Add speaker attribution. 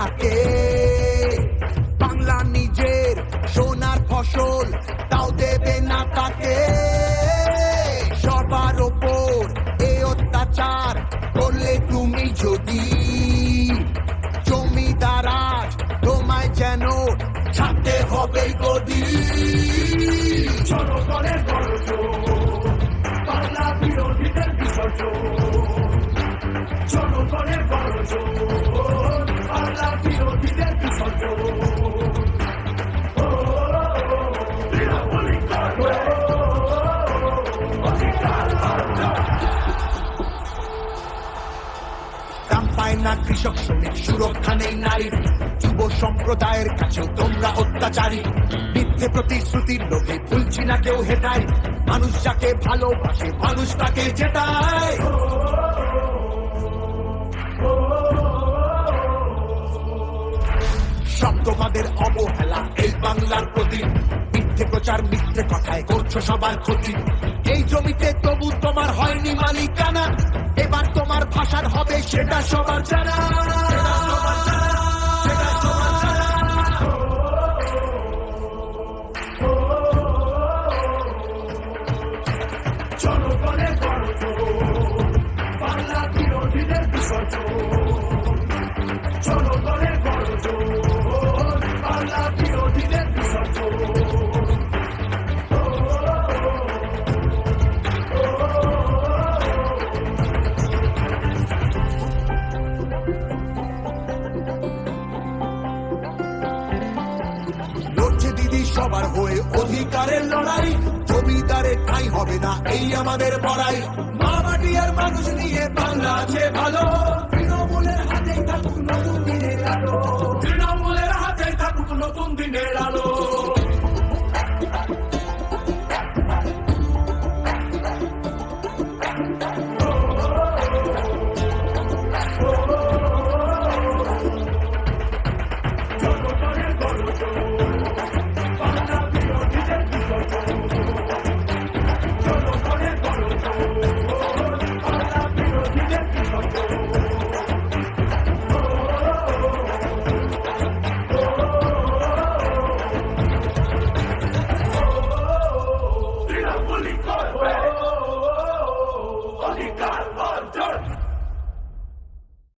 Speaker 1: থাকে। বাংলা নিজের সোনার ফসল, তাও দেবে না তাকে। সবার ওপর এ অত্যাচার করলে তুমি যদি, জমিদার আজ তোমায় যেন ছাড়তে হবে গদি।
Speaker 2: জনগণের গর্জন, বাংলা বিরোধীদের বিসর্জন। জনগণের গর্জন, বাংলা বিরোধীদের বিসর্জন।
Speaker 1: দাম পায় না কৃষক শ্রমিক, সুরক্ষা নেই নারীর। যুব সম্প্রদায়ের কাছেও তোমরা অত্যাচারী। মিথ্যে প্রতিশ্রুতির লোভে ভুলছি না কেউ হেটায়। মানুষ যাকে ভালোবাসে মানুষ তাকে জেতায়। সব তোমাদের অবহেলা এই বাংলার প্রতি। মিথ্যে প্রচার মিথ্যে কথায় করছো সবার ক্ষতি। এই জমিতে তবু তোমার হয়নি মালিকানা, এবার তোমার ভাষার হবে সেটা সবার জানা।
Speaker 2: জনগণের গর্জন, বাংলা বিরোধীদের বিসর্জন। জনগণের গর্জন, বাংলা বিরোধীদের বিসর্জন।
Speaker 1: লড়ছে দিদি সবার হয়ে অধিকারের লড়াই। জমিদারের ঠাঁই হবে না এই আমাদের বড়াই। মা মাটি আর মানুষ নিয়ে বাংলা আছে ভালো। তৃণমূলের হাতেই থাকুক নতুন দিনের আলো।
Speaker 2: তৃণমূলের হাতে থাকুক নতুন দিনের আলো। জনগণের গর্জন, বাংলা বিরোধীদের বিসর্জন। জনগণের গর্জন, বাংলা বিরোধীদের বিসর্জন। তৃণমূলী অধিকার